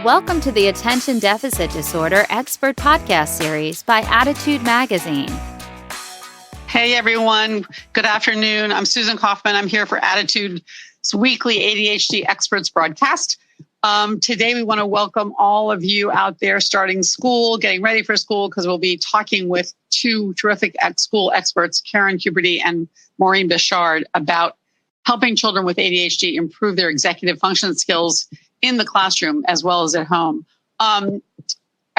Welcome to the Attention Deficit Disorder Expert Podcast Series by Attitude Magazine. Hey, everyone. Good afternoon. I'm Susan Kaufman. I'm here for Attitude's weekly ADHD Experts broadcast. Today, we want to welcome all of you out there starting school, getting ready for school, because we'll be talking with two terrific school experts, Karen Huberty and Maureen Bechard, about helping children with ADHD improve their executive function skills in the classroom as well as at home. I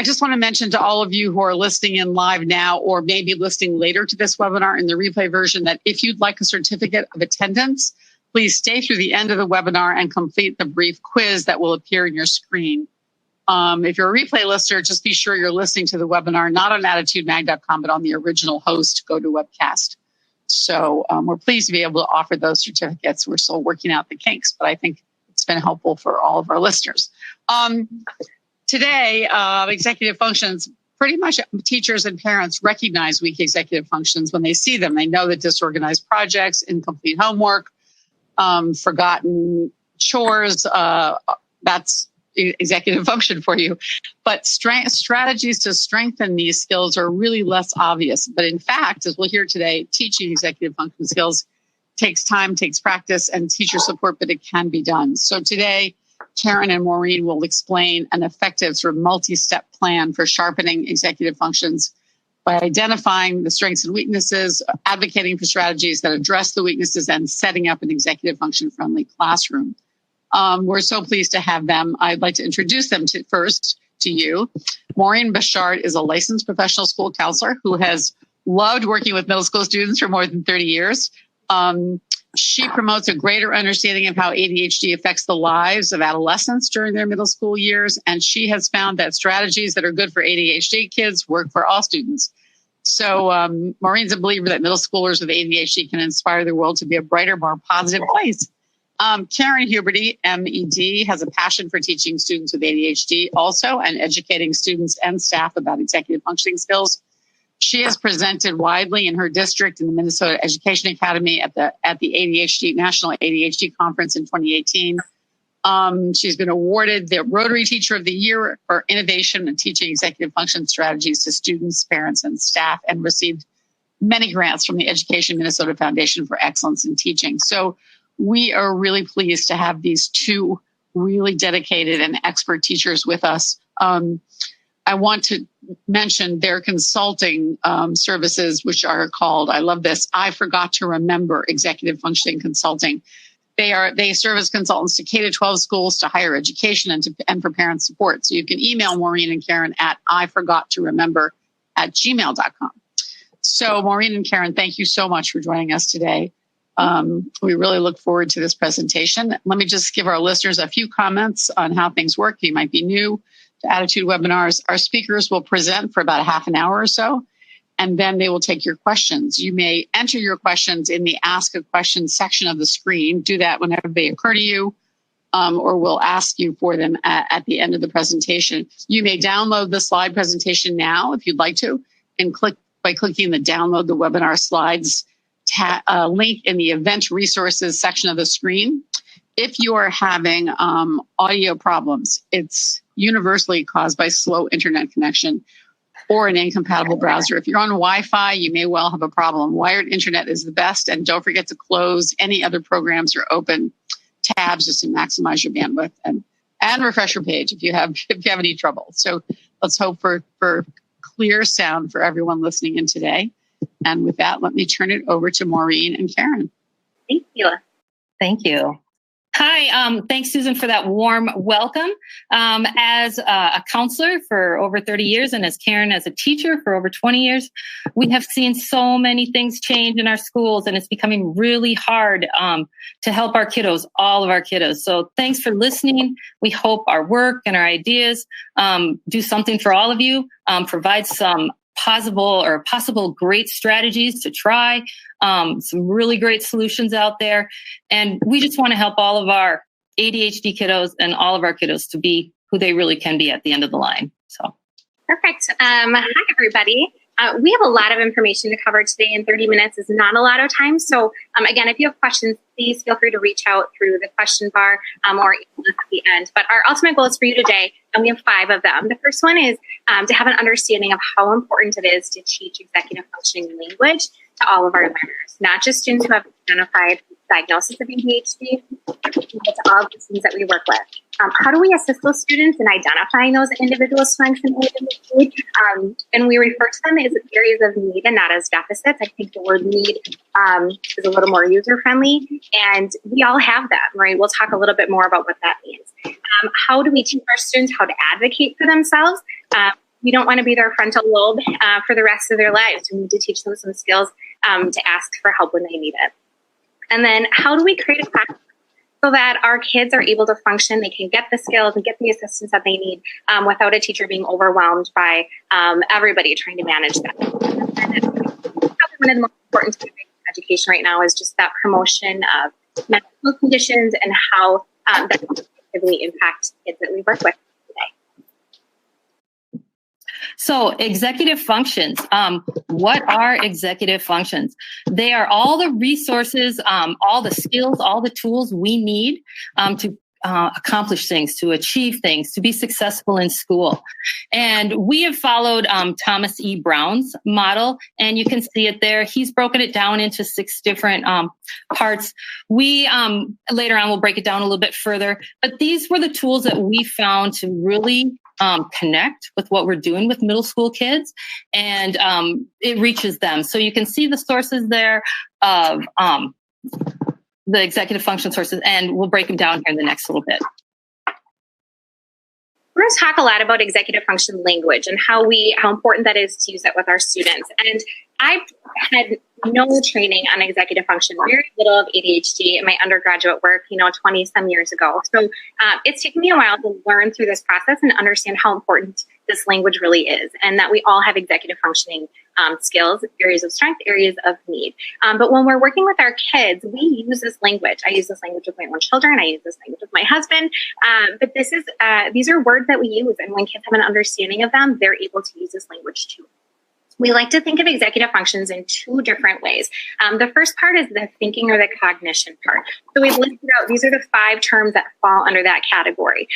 just want to mention to all of you who are listening in live now or maybe listening later to this webinar in the replay version that if you'd like a certificate of attendance, please stay through the end of the webinar and complete the brief quiz that will appear in your screen. If you're a replay listener, just be sure you're listening to the webinar, not on attitudemag.com, but on the original host GoToWebcast. So we're pleased to be able to offer those certificates. We're still working out the kinks, but I think it's been helpful for all of our listeners. Today, executive functions, pretty much teachers and parents recognize weak executive functions when they see them. They know that disorganized projects, incomplete homework, forgotten chores, that's executive function for you. But strategies to strengthen these skills are really less obvious. But in fact, as we'll hear today, teaching executive function skills takes time, takes practice, and teacher support, but it can be done. So today, Karen and Maureen will explain an effective sort of multi-step plan for sharpening executive functions by identifying the strengths and weaknesses, advocating for strategies that address the weaknesses, and setting up an executive function-friendly classroom. We're so pleased to have them. I'd like to introduce them first to you. Maureen Bechard is a licensed professional school counselor who has loved working with middle school students for more than 30 years. She promotes a greater understanding of how ADHD affects the lives of adolescents during their middle school years. And she has found that strategies that are good for ADHD kids work for all students. So Maureen's a believer that middle schoolers with ADHD can inspire the world to be a brighter, more positive place. Karen Huberty, M.Ed, has a passion for teaching students with ADHD also and educating students and staff about executive functioning skills. She has presented widely in her district in the Minnesota Education Academy at the ADHD National ADHD Conference in 2018. She's been awarded the Rotary Teacher of the Year for innovation in teaching executive function strategies to students, parents, and staff, and received many grants from the Education Minnesota Foundation for Excellence in Teaching. So we are really pleased to have these two really dedicated and expert teachers with us. I want to mention their consulting services, which are called, I love this, I Forgot to Remember Executive Functioning Consulting. They serve as consultants to K-12 schools, to higher education, and for parent support. So you can email Maureen and Karen at iforgottoremember@gmail.com. So Maureen and Karen, thank you so much for joining us today. We really look forward to this presentation. Let me just give our listeners a few comments on how things work. You might be new to Attitude webinars. Our speakers will present for about a half an hour or so, and then they will take your questions. You may enter your questions in the Ask a Question section of the screen. Do that whenever they occur to you, or we'll ask you for them at the end of the presentation. You may download the slide presentation now if you'd like to, and by clicking the Download the Webinar Slides link in the Event Resources section of the screen. If you are having audio problems, it's universally caused by slow internet connection or an incompatible browser. If you're on Wi-Fi, you may well have a problem. Wired internet is the best, and don't forget to close any other programs or open tabs just to maximize your bandwidth, and refresh your page if you have any trouble. So let's hope for clear sound for everyone listening in today. And with that, let me turn it over to Maureen and Karen. Thank you. Thank you. Hi, thanks, Susan, for that warm welcome. As a counselor for over 30 years and as Karen as a teacher for over 20 years, we have seen so many things change in our schools, and it's becoming really hard to help our kiddos, all of our kiddos. So thanks for listening. We hope our work and our ideas do something for all of you, provide some possible great strategies to try, some really great solutions out there. And we just want to help all of our ADHD kiddos and all of our kiddos to be who they really can be at the end of the line. So perfect. Hi, everybody. We have a lot of information to cover today, and 30 minutes is not a lot of time. So again, if you have questions, please feel free to reach out through the question bar or at the end. But our ultimate goal is for you today And we have 5 of them. The first one is to have an understanding of how important it is to teach executive functioning language to all of our learners, not just students who have identified diagnosis of ADHD, but to all of the students that we work with. How do we assist those students in identifying those individual strengths and areas of need? And we refer to them as areas of need and not as deficits. I think the word need is a little more user-friendly, and we all have them, right? We'll talk a little bit more about what that means. How do we teach our students how to advocate for themselves? We don't want to be their frontal lobe for the rest of their lives. We need to teach them some skills to ask for help when they need it. And then how do we create a classroom so that our kids are able to function, they can get the skills and get the assistance that they need without a teacher being overwhelmed by everybody trying to manage that. And probably one of the most important things in education right now is just that promotion of mental health conditions and how that positively impact kids that we work with. So executive functions, what are executive functions? They are all the resources, all the skills, all the tools we need to accomplish things, to achieve things, to be successful in school. And we have followed Thomas E. Brown's model, and you can see it there. He's broken it down into 6 different parts. We later on will break it down a little bit further, but these were the tools that we found to really connect with what we're doing with middle school kids, and it reaches them. So you can see the sources there of the executive function sources, and we'll break them down here in the next little bit. We're going to talk a lot about executive function language and how important that is to use it with our students. And I've had no training on executive function, very little of ADHD in my undergraduate work, 20 some years ago. So it's taken me a while to learn through this process and understand how important this language really is, and that we all have executive functioning skills, areas of strength, areas of need. But when we're working with our kids, we use this language. I use this language with my own children. I use this language with my husband. But these are words that we use, and when kids have an understanding of them, they're able to use this language too. We like to think of executive functions in 2 different ways. The first part is the thinking or the cognition part. So we've listed out, these are the 5 terms that fall under that category.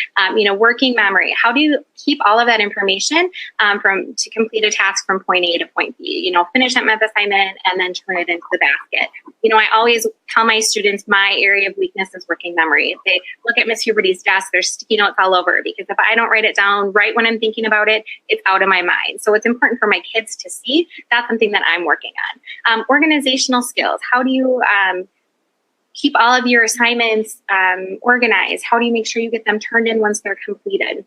Working memory. How do you keep all of that information to complete a task from point A to point B? Finish that math assignment and then turn it into the basket. I always tell my students my area of weakness is working memory. If they look at Miss Huberty's desk, there's sticky notes all over, because if I don't write it down right when I'm thinking about it, it's out of my mind. So it's important for my kids to see. That's something that I'm working on. Organizational skills. How do you keep all of your assignments organized? How do you make sure you get them turned in once they're completed?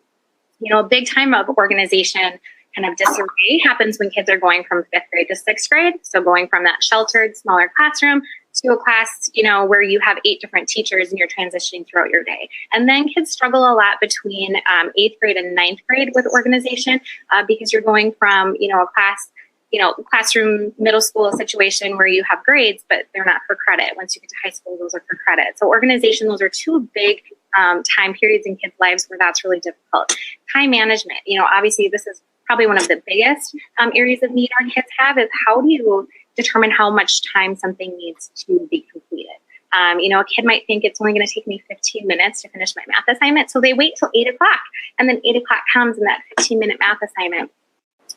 A big time of organization kind of disarray happens when kids are going from 5th grade to 6th grade. So going from that sheltered, smaller classroom to a class, where you have 8 different teachers and you're transitioning throughout your day. And then kids struggle a lot between 8th grade and 9th grade with organization because you're going from, a classroom, middle school situation where you have grades, but they're not for credit. Once you get to high school, those are for credit. So organization, those are 2 big time periods in kids' lives where that's really difficult. Time management, obviously this is probably one of the biggest areas of need our kids have, is how do you determine how much time something needs to be completed? A kid might think it's only going to take me 15 minutes to finish my math assignment. So they wait till 8 o'clock, and then 8 o'clock comes and that 15-minute math assignment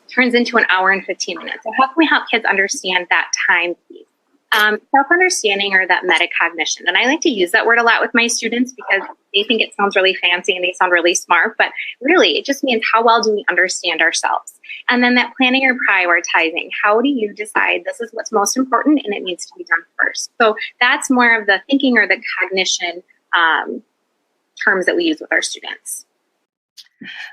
turns into an hour and 15 minutes. So how can we help kids understand that time piece? Self-understanding, or that metacognition. And I like to use that word a lot with my students because they think it sounds really fancy and they sound really smart, but really it just means how well do we understand ourselves? And then that planning or prioritizing. How do you decide this is what's most important and it needs to be done first? So that's more of the thinking or the cognition terms that we use with our students.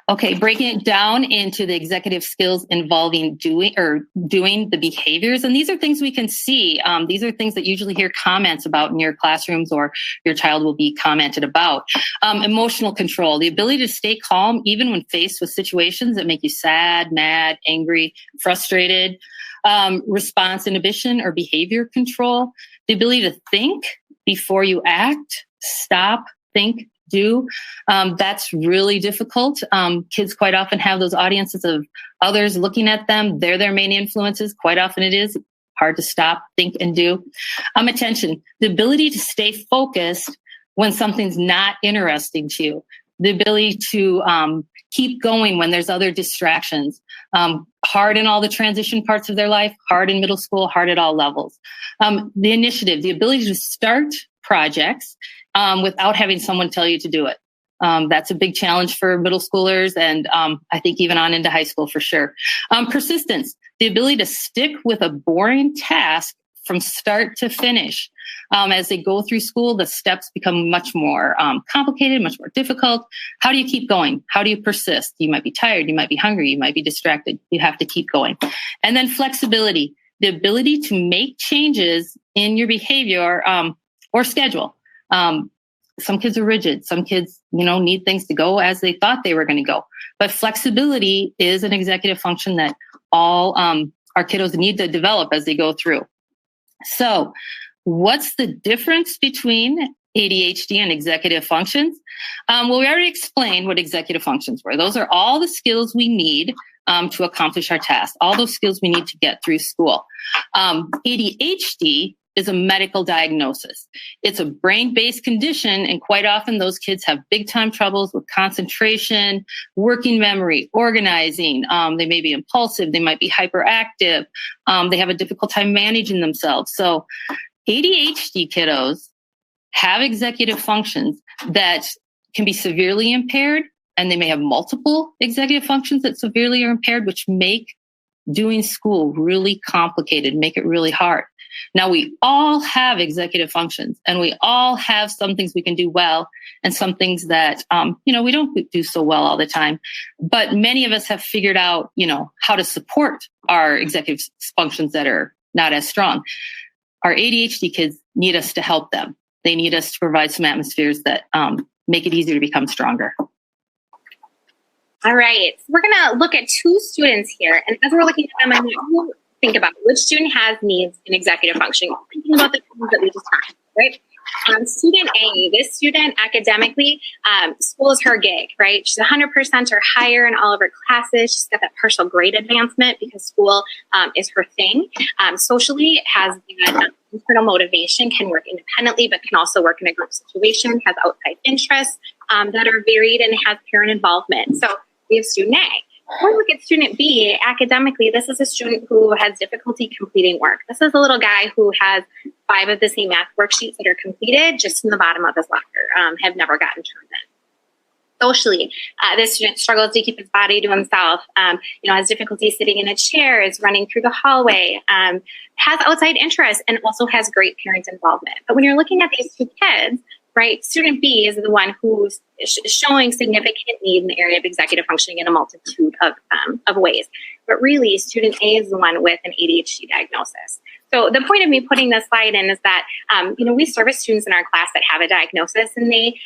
Okay, breaking it down into the executive skills involving doing the behaviors. And these are things we can see. These are things that usually hear comments about in your classrooms, or your child will be commented about. Emotional control, the ability to stay calm even when faced with situations that make you sad, mad, angry, frustrated. Response inhibition or behavior control, the ability to think before you act, stop, think, do. That's really difficult. Kids quite often have those audiences of others looking at them. They're their main influences. Quite often it is hard to stop, think, and do. Attention, the ability to stay focused when something's not interesting to you. the ability to keep going when there's other distractions, hard in all the transition parts of their life, hard in middle school, hard at all levels. The initiative, the ability to start projects without having someone tell you to do it. That's a big challenge for middle schoolers, and I think even on into high school for sure. Persistence, the ability to stick with a boring task from start to finish. As they go through school, the steps become much more complicated, much more difficult. How do you keep going? How do you persist? You might be tired, you might be hungry, you might be distracted. You have to keep going. And then flexibility, the ability to make changes in your behavior or schedule. Some kids are rigid. Some kids, need things to go as they thought they were going to go. But flexibility is an executive function that all our kiddos need to develop as they go through. So what's the difference between ADHD and executive functions? Well, we already explained what executive functions were. Those are all the skills we need to accomplish our tasks, all those skills we need to get through school. ADHD is a medical diagnosis. It's a brain-based condition, and quite often those kids have big-time troubles with concentration, working memory, organizing. They may be impulsive. They might be hyperactive. They have a difficult time managing themselves. So ADHD kiddos have executive functions that can be severely impaired, and they may have multiple executive functions that severely are impaired, which make doing school really complicated, make it really hard. Now, we all have executive functions, and we all have some things we can do well and some things that, we don't do so well all the time. But many of us have figured out, how to support our executive functions that are not as strong. Our ADHD kids need us to help them. They need us to provide some atmospheres that make it easier to become stronger. All right. We're going to look at two students here. And as we're looking at them, I'm going to think about which student has needs in executive functioning. Thinking about the things that we just talked about, right? Student A, this student academically, school is her gig, right? She's 100% or higher in all of her classes. She's got that partial grade advancement because school is her thing. Socially, has internal motivation, can work independently, but can also work in a group situation, has outside interests that are varied, and has parent involvement. So we have student A. When we look at student B, academically, this is a student who has difficulty completing work. This is a little guy who has 5 of the same math worksheets that are completed just in the bottom of his locker, have never gotten turned in. Socially, this student struggles to keep his body to himself, has difficulty sitting in a chair, is running through the hallway, has outside interests, and also has great parent involvement. But when you're looking at these two kids, right, student B is the one who's showing significant need in the area of executive functioning in a multitude of ways. But really, student A is the one with an ADHD diagnosis. So the point of me putting this slide in is that, we service students in our class that have a diagnosis, and they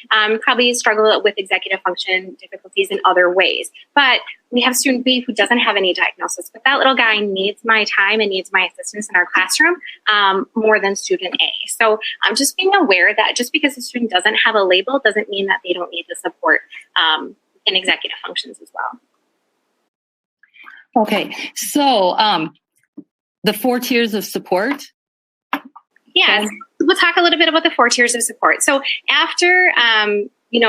probably struggle with executive function difficulties in other ways. But we have student B who doesn't have any diagnosis, but that little guy needs my time and needs my assistance in our classroom more than student A. So I'm just being aware that just because a student doesn't have a label doesn't mean that they don't need the support in executive functions as well. Okay, so the 4 tiers of support. Yes, we'll talk a little bit about the 4 tiers of support. So after,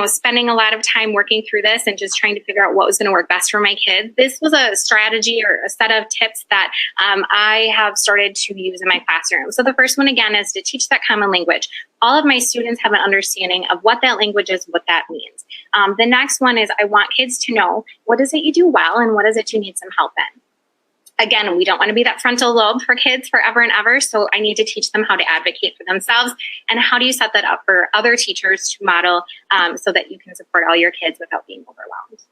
spending a lot of time working through this and just trying to figure out what was going to work best for my kids, this was a strategy or a set of tips that I have started to use in my classroom. So the first one, again, is to teach that common language. All of my students have an understanding of what that language is, what that means. The next one is I want kids to know what is it you do well and what is it you need some help in. Again, we don't want to be that frontal lobe for kids forever and ever. So I need to teach them how to advocate for themselves. And how do you set that up for other teachers to model so that you can support all your kids without being overwhelmed?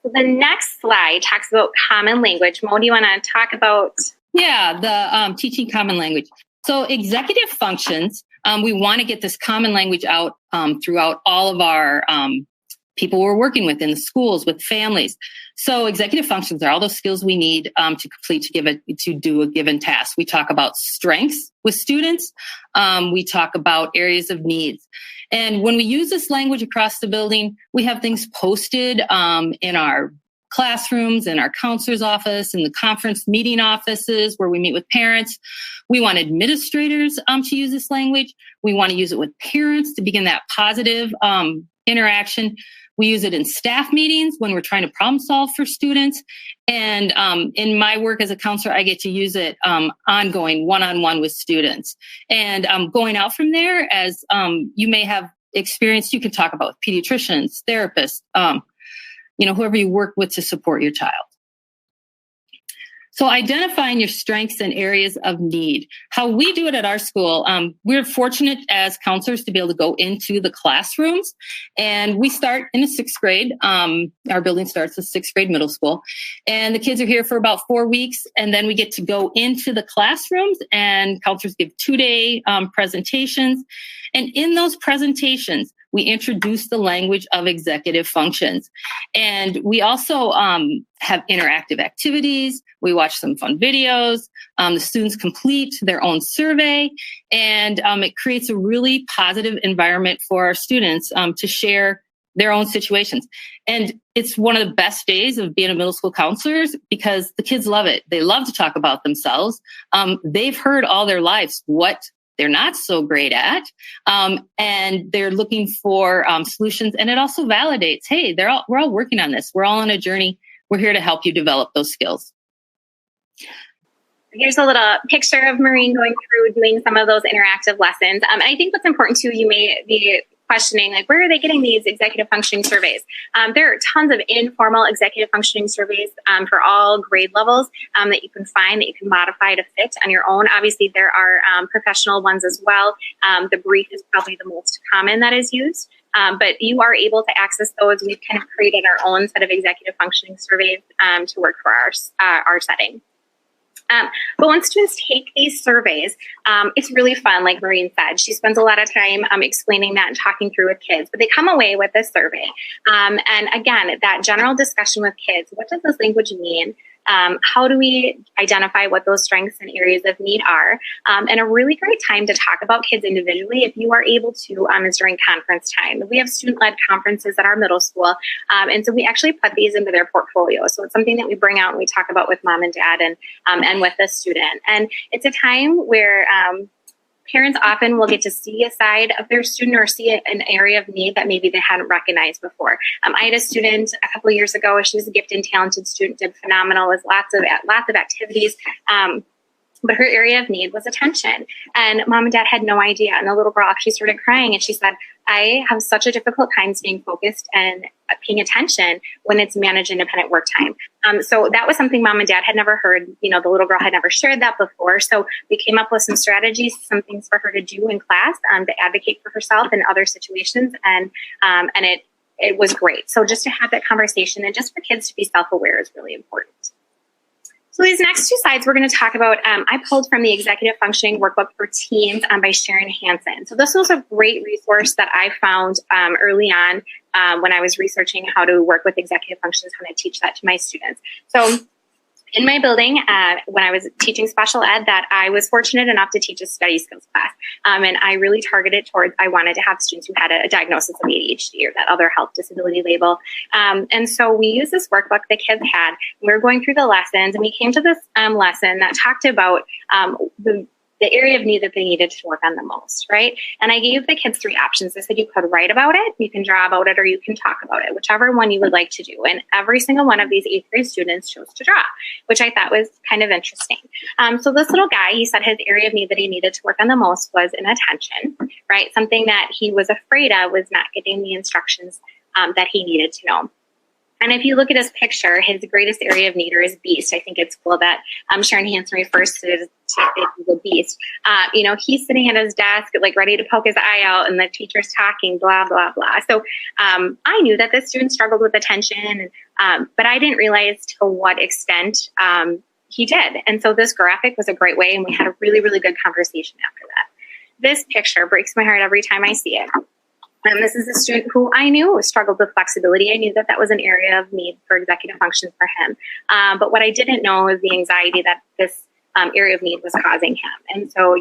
So the next slide talks about common language. Mo, do you want to talk about? Yeah, the teaching common language. So executive functions, we want to get this common language out throughout all of our people we're working with in the schools, with families. So executive functions are all those skills we need to complete to do a given task. We talk about strengths with students. We talk about areas of needs. And when we use this language across the building, we have things posted in our classrooms, in our counselor's office, in the conference meeting offices where we meet with parents. We want administrators to use this language. We want to use it with parents to begin that positive interaction. We use it in staff meetings when we're trying to problem solve for students. And in my work as a counselor, I get to use it ongoing, one-on-one with students. And going out from there, as you may have experienced, you can talk about pediatricians, therapists, whoever you work with to support your child. So identifying your strengths and areas of need. How we do it at our school, we're fortunate as counselors to be able to go into the classrooms, and we start in the 6th grade. Our building starts with 6th grade middle school, and the kids are here for about 4 weeks, and then we get to go into the classrooms, and counselors give 2-day presentations. And in those presentations, we introduce the language of executive functions. And we also have interactive activities. We watch some fun videos. The students complete their own survey. And it creates a really positive environment for our students to share their own situations. And it's one of the best days of being a middle school counselors because the kids love it. They love to talk about themselves. They've heard all their lives what they're not so great at, and they're looking for solutions. And it also validates, hey, we're all working on this. We're all on a journey. We're here to help you develop those skills. Here's a little picture of Maureen going through doing some of those interactive lessons. And I think what's important too, you may be questioning, like, where are they getting these executive functioning surveys? There are tons of informal executive functioning surveys for all grade levels that you can find, that you can modify to fit on your own. Obviously, there are professional ones as well. The brief is probably the most common that is used. But you are able to access those. We've kind of created our own set of executive functioning surveys to work for our setting. But when students take these surveys, it's really fun, like Maureen said. She spends a lot of time explaining that and talking through with kids. But they come away with this survey. And again, that general discussion with kids, what does this language mean? How do we identify what those strengths and areas of need are? And a really great time to talk about kids individually, if you are able to, is during conference time. We have student-led conferences at our middle school. And so we actually put these into their portfolio. So it's something that we bring out and we talk about with mom and dad and with the student. And it's a time where parents often will get to see a side of their student or see an area of need that maybe they hadn't recognized before. I had a student a couple of years ago. She was a gifted and talented student, did phenomenal with lots of activities. But her area of need was attention. And mom and dad had no idea. And the little girl actually started crying. And she said, I have such a difficult time staying focused and paying attention when it's managed independent work time. So that was something mom and dad had never heard. The little girl had never shared that before. So we came up with some strategies, some things for her to do in class to advocate for herself in other situations. And it was great. So just to have that conversation and just for kids to be self-aware is really important. So these next two slides we're going to talk about, I pulled from the Executive Functioning Workbook for Teens by Sharon Hansen. So this was a great resource that I found early on when I was researching how to work with executive functions, when I teach that to my students. So in my building, when I was teaching special ed, that I was fortunate enough to teach a study skills class. And I really targeted towards, I wanted to have students who had a diagnosis of ADHD or that other health disability label. And so we used this workbook the kids had. We were going through the lessons, and we came to this lesson that talked about the area of need that they needed to work on the most, right? And I gave the kids 3 options. I said, you could write about it, you can draw about it, or you can talk about it, whichever one you would like to do. And every single one of these 8th grade students chose to draw, which I thought was kind of interesting. So this little guy, he said his area of need that he needed to work on the most was in attention, right? Something that he was afraid of was not getting the instructions that he needed to know. And if you look at his picture, his greatest area of need, or his beast, I think it's cool that Sharon Hansen refers to it as a beast. He's sitting at his desk, like ready to poke his eye out, and the teacher's talking, blah, blah, blah. So I knew that this student struggled with attention, but I didn't realize to what extent he did. And so this graphic was a great way, and we had a really, really good conversation after that. This picture breaks my heart every time I see it. This is a student who I knew struggled with flexibility. I knew that that was an area of need for executive function for him. But what I didn't know was the anxiety that this area of need was causing him. And so,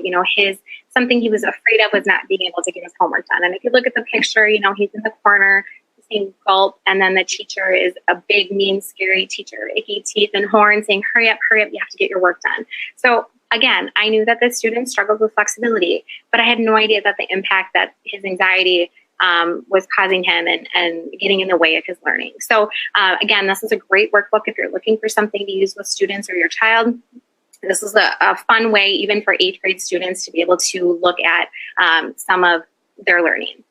something he was afraid of was not being able to get his homework done. And if you look at the picture, he's in the corner, he's saying gulp, and then the teacher is a big, mean, scary teacher, icky teeth and horns, saying, hurry up, you have to get your work done. So again, I knew that the student struggled with flexibility, but I had no idea that the impact that his anxiety was causing him and getting in the way of his learning. So again, this is a great workbook if you're looking for something to use with students or your child. This is a fun way, even for 8th grade students, to be able to look at some of their learning.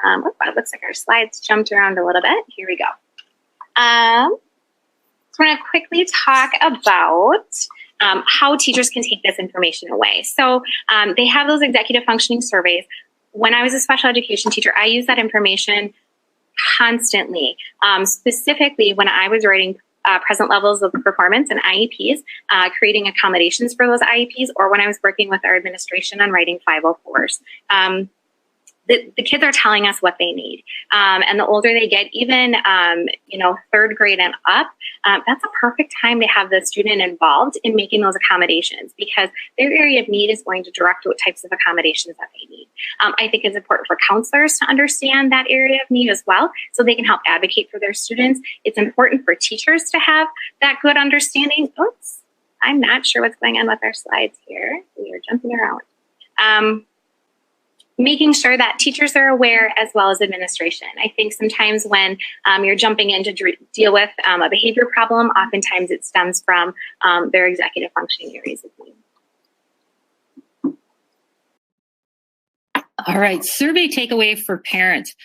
It looks like our slides jumped around a little bit. Here we go. So I'm going to quickly talk about how teachers can take this information away. So they have those executive functioning surveys. When I was a special education teacher, I used that information constantly, specifically when I was writing present levels of performance and IEPs, creating accommodations for those IEPs, or when I was working with our administration on writing 504s. The kids are telling us what they need. And the older they get, even, 3rd grade and up, that's a perfect time to have the student involved in making those accommodations, because their area of need is going to direct what types of accommodations that they need. I think it's important for counselors to understand that area of need as well, so they can help advocate for their students. It's important for teachers to have that good understanding. Oops, I'm not sure what's going on with our slides here. We are jumping around. Making sure that teachers are aware as well as administration. I think sometimes when you're jumping in to deal with a behavior problem, oftentimes it stems from their executive functioning areas of need. All right, survey takeaway for parents.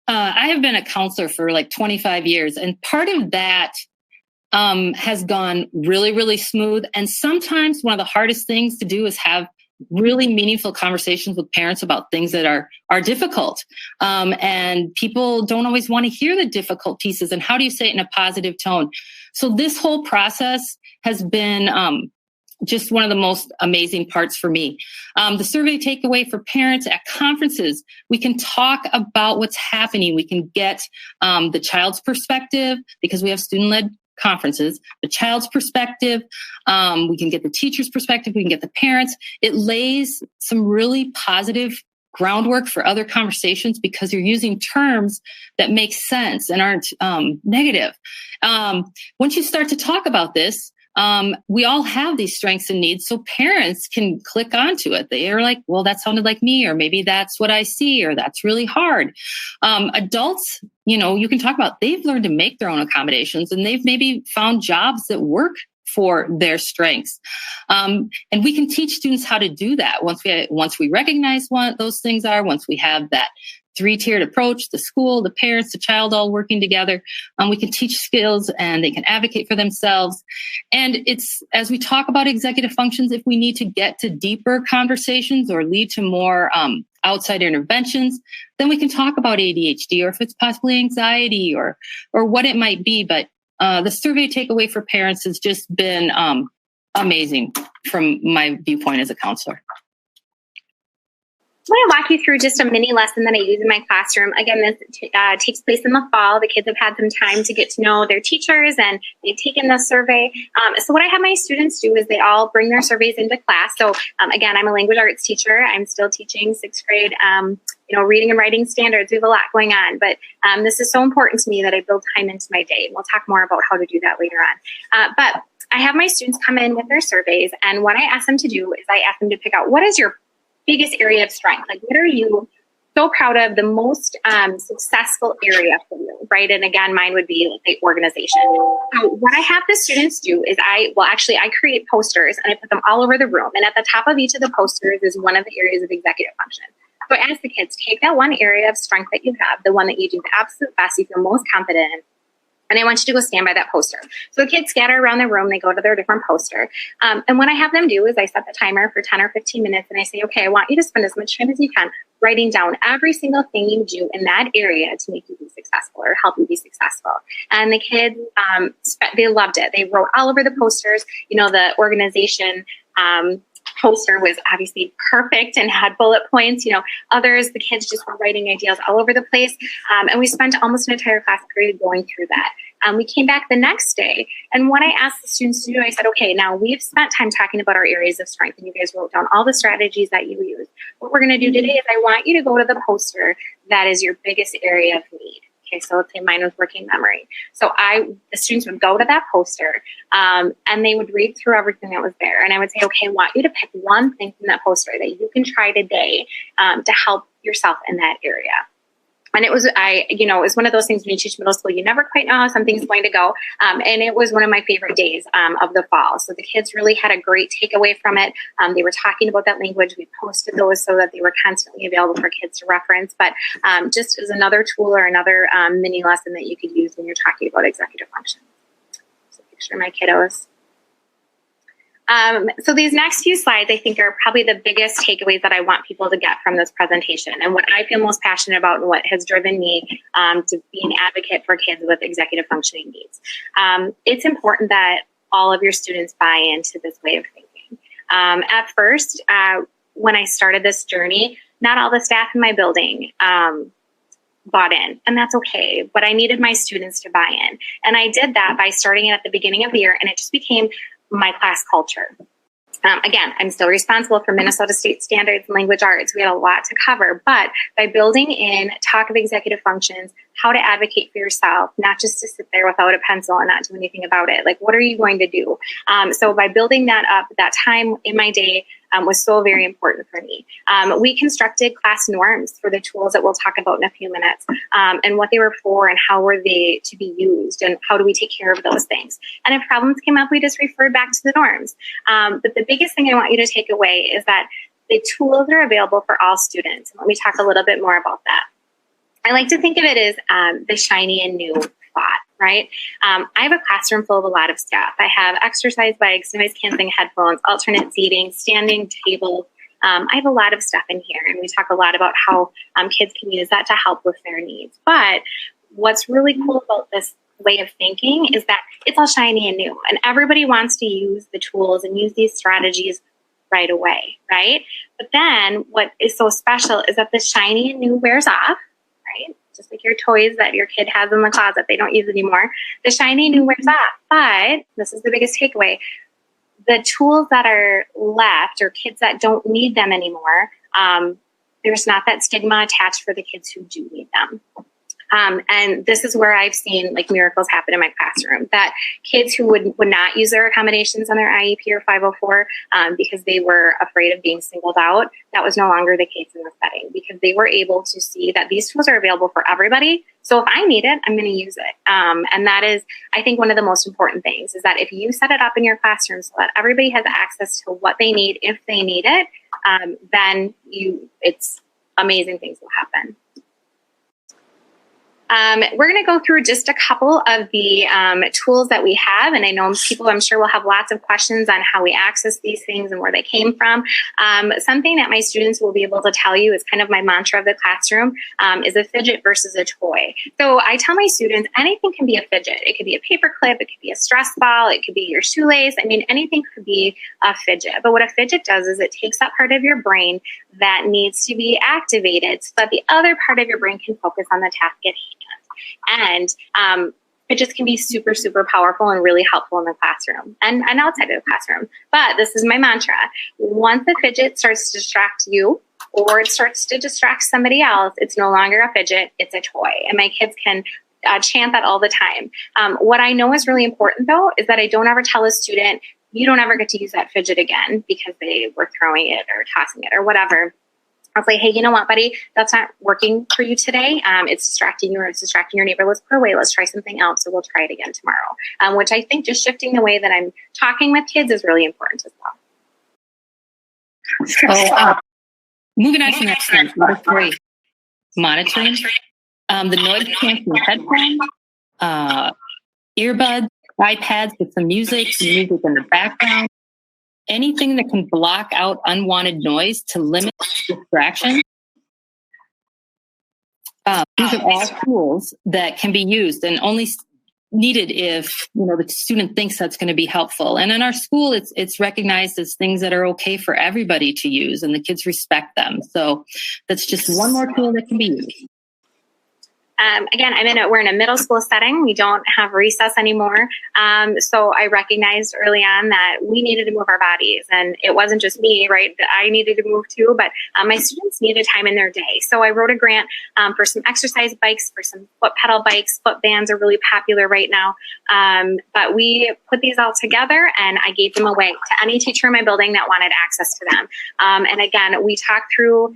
I have been a counselor for like 25 years, and part of that has gone really, really smooth. And sometimes one of the hardest things to do is have really meaningful conversations with parents about things that are difficult. And people don't always want to hear the difficult pieces. And how do you say it in a positive tone? So this whole process has been just one of the most amazing parts for me. The survey takeaway for parents at conferences, we can talk about what's happening. We can get the child's perspective, because we have student-led conferences, the child's perspective. We can get the teacher's perspective. We can get the parents. It lays some really positive groundwork for other conversations, because you're using terms that make sense and aren't negative. Once you start to talk about this, we all have these strengths and needs, so parents can click onto it. They are like, well, that sounded like me, or maybe that's what I see, or that's really hard. Adults, you can talk about, they've learned to make their own accommodations, and they've maybe found jobs that work for their strengths. And we can teach students how to do that once we recognize what those things are, once we have that 3-tiered approach, the school, the parents, the child all working together. We can teach skills, and they can advocate for themselves. And it's, as we talk about executive functions, if we need to get to deeper conversations or lead to more outside interventions, then we can talk about ADHD, or if it's possibly anxiety or what it might be. But the survey takeaway for parents has just been amazing from my viewpoint as a counselor. I'm going to walk you through just a mini lesson that I use in my classroom. Again, this takes place in the fall. The kids have had some time to get to know their teachers, and they've taken the survey. So what I have my students do is they all bring their surveys into class. So again, I'm a language arts teacher. I'm still teaching 6th grade, reading and writing standards. We have a lot going on, but this is so important to me that I build time into my day. And we'll talk more about how to do that later on. But I have my students come in with their surveys, and what I ask them to do is I ask them to pick out, what is your biggest area of strength? Like, what are you so proud of, the most successful area for you, right? And again, mine would be like organization. So what I have the students do is I create posters, and I put them all over the room. And at the top of each of the posters is one of the areas of executive function. So I ask the kids, take that one area of strength that you have, the one that you do the absolute best, you feel most confident in, and I want you to go stand by that poster. So the kids scatter around the room. They go to their different poster. And what I have them do is I set the timer for 10 or 15 minutes. And I say, okay, I want you to spend as much time as you can writing down every single thing you do in that area to make you be successful or help you be successful. And the kids, they loved it. They wrote all over the posters. The organization poster was obviously perfect and had bullet points. Others, the kids just were writing ideas all over the place. And we spent almost an entire class period going through that. We came back the next day, and what I asked the students to do, I said, okay, now we've spent time talking about our areas of strength, and you guys wrote down all the strategies that you use. What we're going to do today is I want you to go to the poster that is your biggest area of need. Okay, so let's say mine was working memory. So the students would go to that poster and they would read through everything that was there. And I would say, okay, I want you to pick one thing from that poster that you can try today to help yourself in that area. And it was one of those things when you teach middle school, you never quite know how something's going to go. And it was one of my favorite days of the fall. So the kids really had a great takeaway from it. They were talking about that language. We posted those so that they were constantly available for kids to reference. But just as another tool or another mini lesson that you could use when you're talking about executive function. So picture my kiddos. So these next few slides, I think, are probably the biggest takeaways that I want people to get from this presentation and what I feel most passionate about and what has driven me to be an advocate for kids with executive functioning needs. It's important that all of your students buy into this way of thinking. At first, when I started this journey, not all the staff in my building bought in, and that's okay. But I needed my students to buy in. And I did that by starting it at the beginning of the year, and it just became my class culture. Again, I'm still responsible for Minnesota State Standards and Language Arts. We had a lot to cover, but by building in talk of executive functions, how to advocate for yourself, not just to sit there without a pencil and not do anything about it. Like, what are you going to do? So by building that up, that time in my day was so very important for me. We constructed class norms for the tools that we'll talk about in a few minutes, and what they were for and how were they to be used and how do we take care of those things. And if problems came up, we just referred back to the norms. But the biggest thing I want you to take away is that the tools are available for all students. Let me talk a little bit more about that. I like to think of it as the shiny and new thought, right? I have a classroom full of a lot of stuff. I have exercise bikes, noise canceling headphones, alternate seating, standing tables. I have a lot of stuff in here, and we talk a lot about how kids can use that to help with their needs. But what's really cool about this way of thinking is that it's all shiny and new, and everybody wants to use the tools and use these strategies right away, right? But then what is so special is that the shiny and new wears off, right? Just like your toys that your kid has in the closet, they don't use anymore. The shiny new wears off. But this is the biggest takeaway. The tools that are left, or kids that don't need them anymore, there's not that stigma attached for the kids who do need them. And this is where I've seen like miracles happen in my classroom, that kids who would not use their accommodations on their IEP or 504 because they were afraid of being singled out, that was no longer the case in the setting because they were able to see that these tools are available for everybody. So if I need it, I'm going to use it. And that is, I think, one of the most important things is that if you set it up in your classroom so that everybody has access to what they need if they need it, then it's amazing things will happen. We're going to go through just a couple of the tools that we have, and I know people, I'm sure, will have lots of questions on how we access these things and where they came from. Something that my students will be able to tell you is kind of my mantra of the classroom is a fidget versus a toy. So I tell my students anything can be a fidget. It could be a paper clip, it could be a stress ball, it could be your shoelace. I mean, anything could be a fidget. But what a fidget does is it takes that part of your brain that needs to be activated so that the other part of your brain can focus on the task at hand. And it just can be super, super powerful and really helpful in the classroom and outside of the classroom. But this is my mantra. Once a fidget starts to distract you or it starts to distract somebody else, it's no longer a fidget, it's a toy. And my kids can chant that all the time. What I know is really important, though, is that I don't ever tell a student, you don't ever get to use that fidget again because they were throwing it or tossing it or whatever. I'll say, hey, you know what, buddy, that's not working for you today. It's distracting you or it's distracting your neighbor. Let's put away. Let's try something else. So we'll try it again tomorrow, which I think just shifting the way that I'm talking with kids is really important as well. So moving on to the next one, number 3, monitoring. The noise canceling headphones, earbuds, iPads with some music in the background. Anything that can block out unwanted noise to limit distraction. These are all tools that can be used and only needed if the student thinks that's going to be helpful. And in our school, it's recognized as things that are okay for everybody to use, and the kids respect them. So that's just one more tool that can be used. again, we're in a middle school setting. We don't have recess anymore. So I recognized early on that we needed to move our bodies, and it wasn't just me, right? That I needed to move too, but my students needed time in their day. So I wrote a grant for some exercise bikes, for some foot pedal bikes. Foot bands are really popular right now. But we put these all together, and I gave them away to any teacher in my building that wanted access to them. And again, we talked through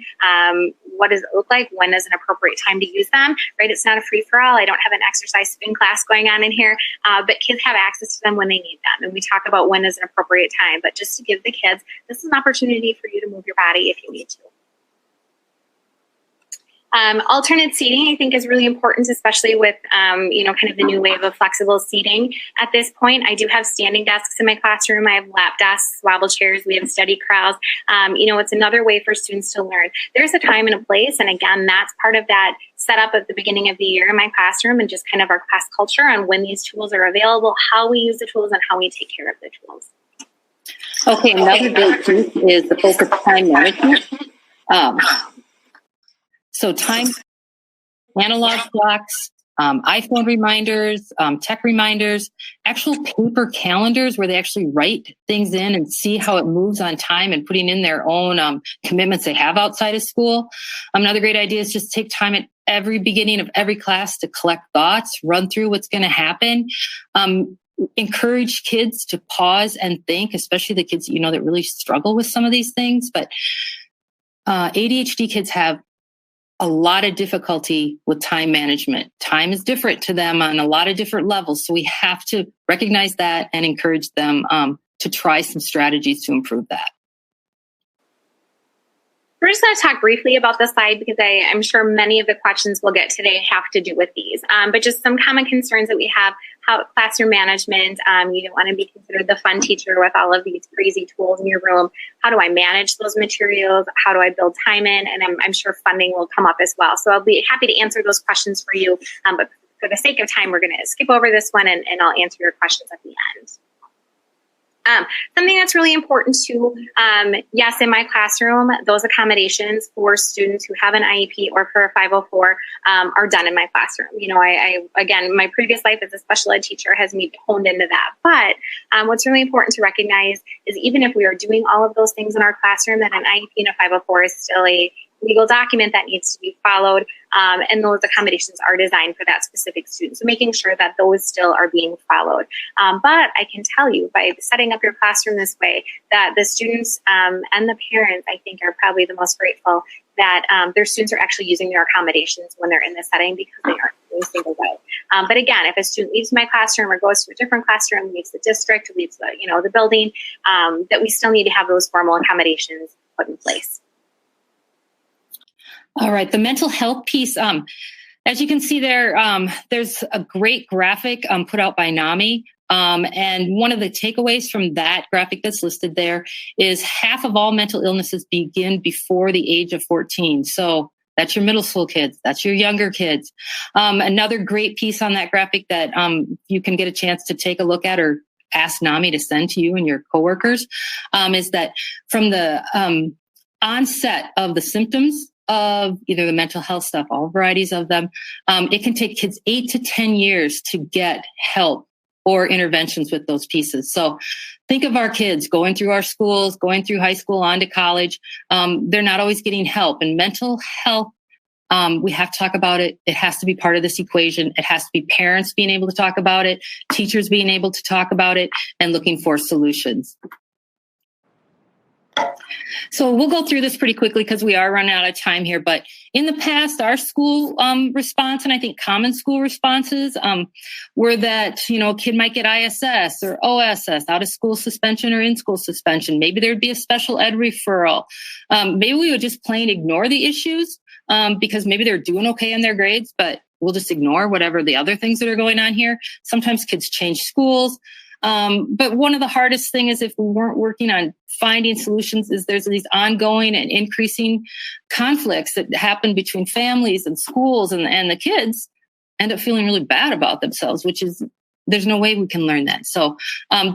what does it look like? When is an appropriate time to use them, right? It's not a free-for-all. I don't have an exercise spin class going on in here, but kids have access to them when they need them. And we talk about when is an appropriate time, but just to give the kids, this is an opportunity for you to move your body if you need to. Alternate seating, I think, is really important, especially with, kind of the new wave of flexible seating. At this point, I do have standing desks in my classroom. I have lap desks, swivel chairs. We have study corrals. It's another way for students to learn. There's a time and a place. And again, that's part of that setup at the beginning of the year in my classroom, and just kind of our class culture on when these tools are available, how we use the tools, and how we take care of the tools. Okay, another great piece is the focus time management. So time, analog clocks, iPhone reminders, tech reminders, actual paper calendars where they actually write things in and see how it moves on time, and putting in their own commitments they have outside of school. Another great idea is just take time at every beginning of every class to collect thoughts, run through what's going to happen. Encourage kids to pause and think, especially the kids that really struggle with some of these things. But ADHD kids have a lot of difficulty with time management. Time is different to them on a lot of different levels. So we have to recognize that and encourage them to try some strategies to improve that. We're just going to talk briefly about this slide because I'm sure many of the questions we'll get today have to do with these. But just some common concerns that we have: how classroom management, you don't want to be considered the fun teacher with all of these crazy tools in your room. How do I manage those materials? How do I build time in? And I'm sure funding will come up as well. So I'll be happy to answer those questions for you. But for the sake of time, we're going to skip over this one, and I'll answer your questions at the end. Something that's really important too, yes, in my classroom, those accommodations for students who have an IEP or for a 504 are done in my classroom. Again, my previous life as a special ed teacher has me honed into that. But what's really important to recognize is even if we are doing all of those things in our classroom, that an IEP and a 504 is still a legal document that needs to be followed, and those accommodations are designed for that specific student. So making sure that those still are being followed. But I can tell you, by setting up your classroom this way, that the students and the parents, I think, are probably the most grateful that their students are actually using their accommodations when they're in this setting, because they aren't doing single way. But again, if a student leaves my classroom or goes to a different classroom, leaves the district, leaves the building, that we still need to have those formal accommodations put in place. All right, the mental health piece. As you can see there, there's a great graphic put out by NAMI. And one of the takeaways from that graphic that's listed there is half of all mental illnesses begin before the age of 14. So that's your middle school kids. That's your younger kids. Another great piece on that graphic that you can get a chance to take a look at or ask NAMI to send to you and your coworkers is that from the onset of the symptoms of either the mental health stuff, all varieties of them, it can take kids 8 to 10 years to get help or interventions with those pieces. So think of our kids going through our schools, going through high school, on to college. They're not always getting help. And mental health, we have to talk about it. It has to be part of this equation. It has to be parents being able to talk about it, teachers being able to talk about it, and looking for solutions. So we'll go through this pretty quickly because we are running out of time here. But in the past, our school response, and I think common school responses, were that, a kid might get ISS or OSS, out of school suspension or in school suspension. Maybe there'd be a special ed referral. Maybe we would just plain ignore the issues because maybe they're doing okay in their grades, but we'll just ignore whatever the other things that are going on here. Sometimes kids change schools. But one of the hardest things is if we weren't working on finding solutions is there's these ongoing and increasing conflicts that happen between families and schools, and the kids end up feeling really bad about themselves, which is, there's no way we can learn that. So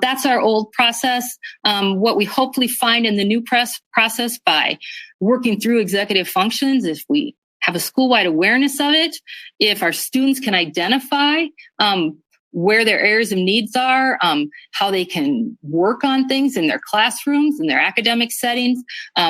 that's our old process. What we hopefully find in the new process by working through executive functions, if we have a school-wide awareness of it, if our students can identify where their areas of needs are, how they can work on things in their classrooms, in their academic settings.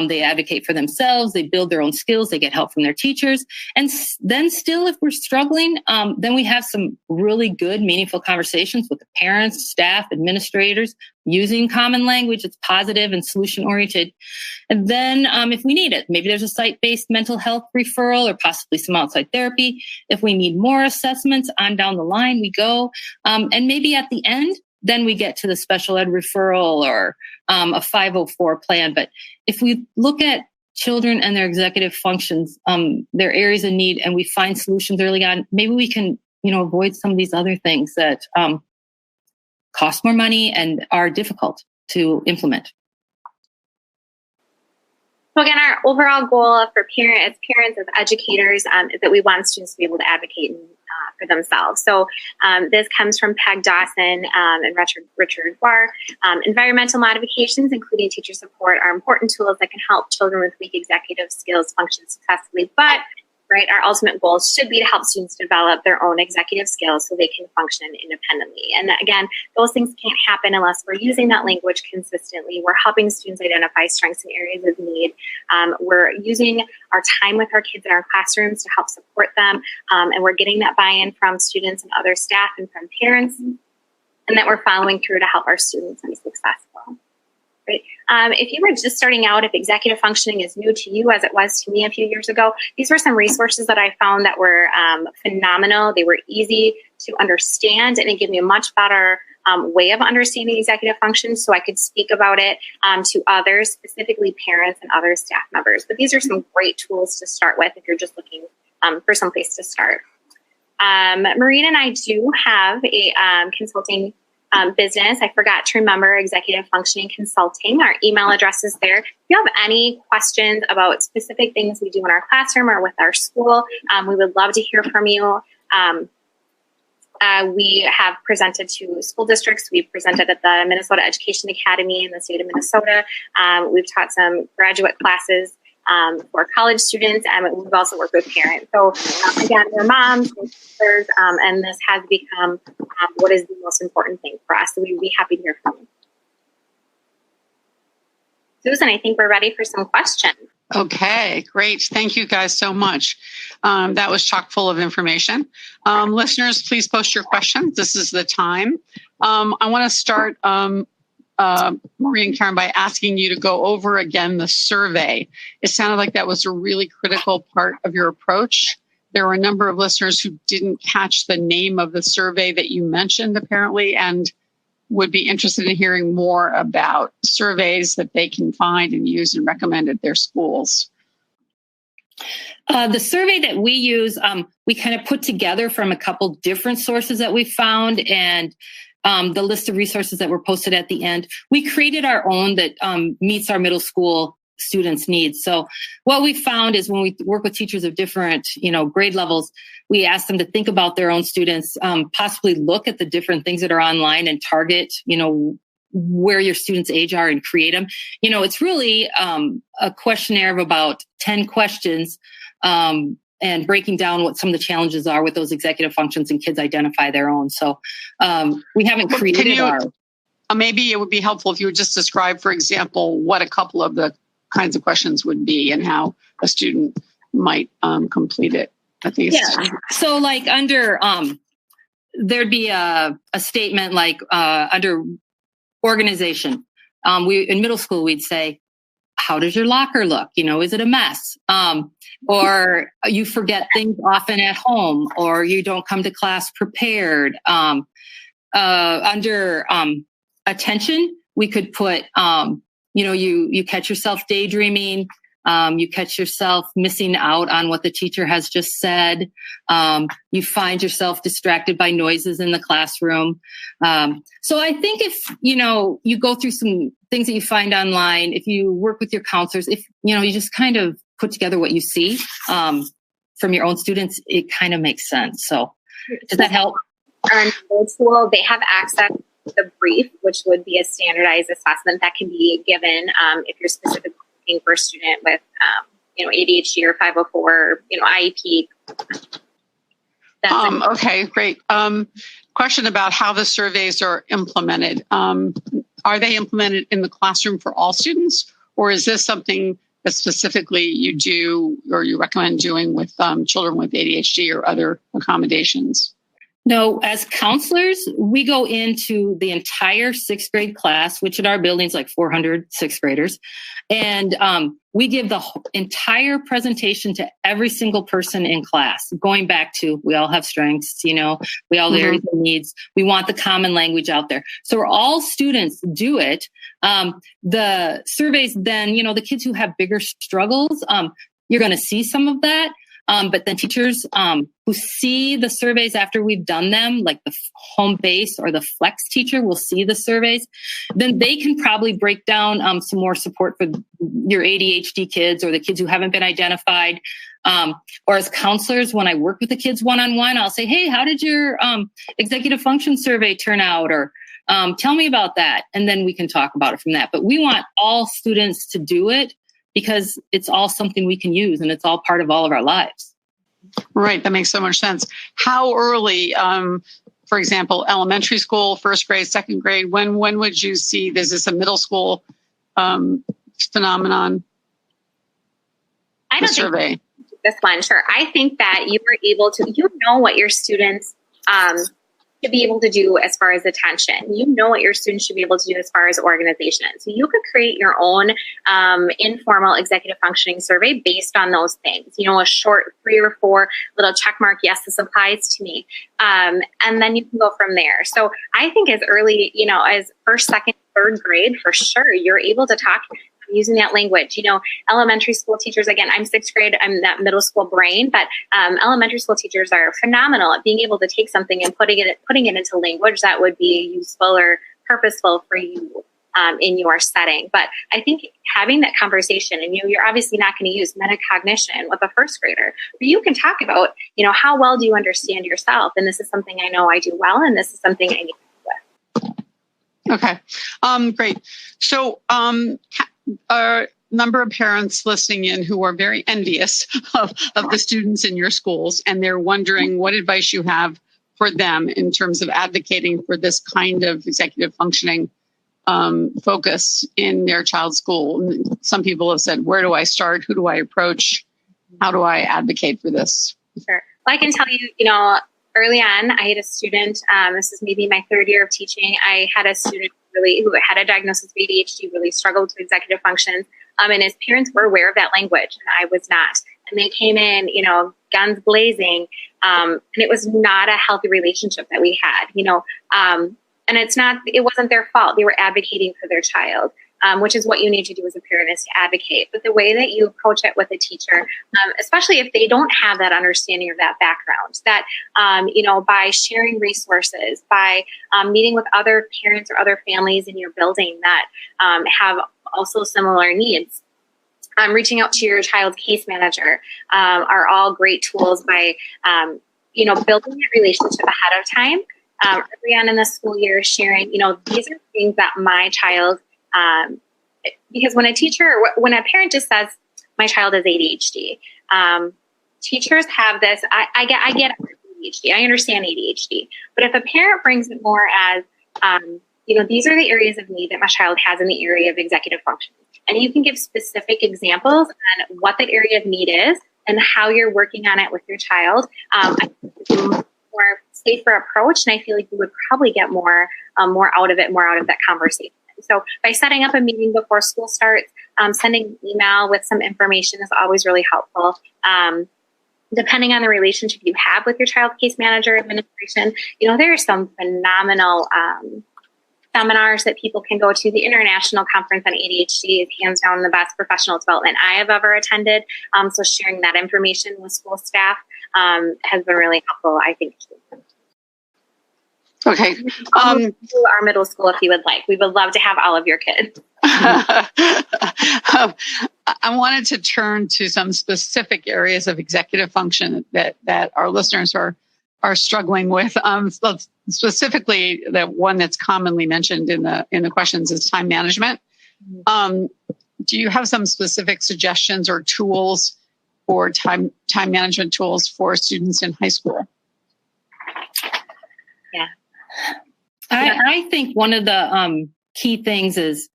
They advocate for themselves. They build their own skills. They get help from their teachers. And then still, if we're struggling, then we have some really good, meaningful conversations with the parents, staff, administrators, using common language that's positive and solution-oriented. And then if we need it, maybe there's a site-based mental health referral or possibly some outside therapy. If we need more assessments on down the line, we go. And maybe at the end, then we get to the special ed referral or a 504 plan. But if we look at children and their executive functions, their areas of need, and we find solutions early on, maybe we can, avoid some of these other things that cost more money and are difficult to implement. So again, our overall goal for parents, as educators, is that we want students to be able to advocate for themselves. So this comes from Peg Dawson and Richard Barr. Environmental modifications, including teacher support, are important tools that can help children with weak executive skills function successfully. But our ultimate goal should be to help students develop their own executive skills so they can function independently. And again, those things can't happen unless we're using that language consistently. We're helping students identify strengths and areas of need. We're using our time with our kids in our classrooms to help support them. And we're getting that buy-in from students and other staff and from parents. And that we're following through to help our students be successful. If you were just starting out, if executive functioning is new to you as it was to me a few years ago, these were some resources that I found that were phenomenal. They were easy to understand, and it gave me a much better way of understanding executive function so I could speak about it to others, specifically parents and other staff members. But these are some great tools to start with if you're just looking for some place to start. Maureen and I do have a consulting business. I forgot to remember Executive Functioning Consulting. Our email address is there. If you have any questions about specific things we do in our classroom or with our school, we would love to hear from you. We have presented to school districts. We've presented at the Minnesota Education Academy in the state of Minnesota. We've taught some graduate classes for college students, and we've also worked with parents. So again, we're moms, we're sisters, and this has become what is the most important thing for us. So we'd be happy to hear from you. Susan, I think we're ready for some questions. Okay, great. Thank you guys so much. That was chock full of information. Listeners, please post your questions. This is the time. I want to start, Maureen and Karen, by asking you to go over again the survey. It sounded like that was a really critical part of your approach. There were a number of listeners who didn't catch the name of the survey that you mentioned, apparently, and would be interested in hearing more about surveys that they can find and use and recommend at their schools. The survey that we use, we kind of put together from a couple different sources that we found, and the list of resources that were posted at the end. We created our own that meets our middle school students' needs. So what we found is when we work with teachers of different, grade levels, we ask them to think about their own students, possibly look at the different things that are online and target, where your students' age are and create them. It's really a questionnaire of about 10 questions and breaking down what some of the challenges are with those executive functions, and kids identify their own. So we haven't created our... Maybe it would be helpful if you would just describe, for example, what a couple of the kinds of questions would be and how a student might complete it, at least. Yeah. So like under, there'd be a statement like under organization. In middle school, we'd say, how does your locker look? Is it a mess? Or you forget things often at home, or you don't come to class prepared. Under attention, we could put, you catch yourself daydreaming. You catch yourself missing out on what the teacher has just said. You find yourself distracted by noises in the classroom. So I think if, you go through some things that you find online, if you work with your counselors, if, you just kind of put together what you see from your own students, it kind of makes sense. So does that help? In middle school, they have access to the brief, which would be a standardized assessment that can be given if you're specifically for a student with, ADHD or 504, IEP. Okay, great. Question about how the surveys are implemented. Are they implemented in the classroom for all students, or is this something that specifically you do or you recommend doing with children with ADHD or other accommodations? No, as counselors, we go into the entire sixth grade class, which in our building's like 400 sixth graders. And we give the entire presentation to every single person in class, going back to we all have strengths, we all vary the needs. We want the common language out there. So all students do it. The surveys then, the kids who have bigger struggles, you're going to see some of that. But then teachers who see the surveys after we've done them, like the home base or the flex teacher will see the surveys, then they can probably break down some more support for your ADHD kids or the kids who haven't been identified. Or as counselors, when I work with the kids one-on-one, I'll say, hey, how did your executive function survey turn out? Or tell me about that. And then we can talk about it from that. But we want all students to do it, because it's all something we can use and it's all part of all of our lives. Right. That makes so much sense. How early, for example, elementary school, first grade, second grade, when would you see this? Is a middle school phenomenon? I don't survey. Think this one. Sure. I think that you were able to, what your students should be able to do as far as attention. What your students should be able to do as far as organization. So you could create your own informal executive functioning survey based on those things. A short 3 or 4 little check mark, yes, this applies to me. And then you can go from there. So I think as early, as first, second, third grade, for sure, you're able to talk using that language. Elementary school teachers, again, I'm sixth grade, I'm that middle school brain, but elementary school teachers are phenomenal at being able to take something and putting it into language that would be useful or purposeful for you in your setting. But I think having that conversation, and you're obviously not going to use metacognition with a first grader, but you can talk about, how well do you understand yourself? And this is something I know I do well, and this is something I need to do with. Okay, great. So, a number of parents listening in who are very envious of the students in your schools, and they're wondering what advice you have for them in terms of advocating for this kind of executive functioning focus in their child's school. Some people have said, where do I start? Who do I approach? How do I advocate for this? Sure. Well, I can tell you, early on, I had a student, this is maybe my third year of teaching. I had a student who had a diagnosis of ADHD, really struggled with executive functions. And his parents were aware of that language, and I was not. And they came in, guns blazing. And it was not a healthy relationship that we had, and it wasn't their fault. They were advocating for their child. Which is what you need to do as a parent, is to advocate. But the way that you approach it with a teacher, especially if they don't have that understanding of that background, that, by sharing resources, by meeting with other parents or other families in your building that have also similar needs, reaching out to your child's case manager are all great tools by, building that relationship ahead of time. Early on in the school year, sharing, these are things that my child, because when a parent just says, my child has ADHD, teachers have this, I get ADHD, I understand ADHD, but if a parent brings it more as, these are the areas of need that my child has in the area of executive function. And you can give specific examples on what that area of need is and how you're working on it with your child. I think it's a more safer approach, and I feel like you would probably get more out of that conversation. So by setting up a meeting before school starts, sending an email with some information is always really helpful. Depending on the relationship you have with your child case manager administration, there are some phenomenal seminars that people can go to. The International Conference on ADHD is hands down the best professional development I have ever attended. So sharing that information with school staff has been really helpful, I think, too. Okay. Our middle school, if you would like. We would love to have all of your kids. I wanted to turn to some specific areas of executive function that our listeners are struggling with. Specifically, the one that's commonly mentioned in the questions is time management. do you have some specific suggestions or tools or time management tools for students in high school? Yeah. I think one of the key things is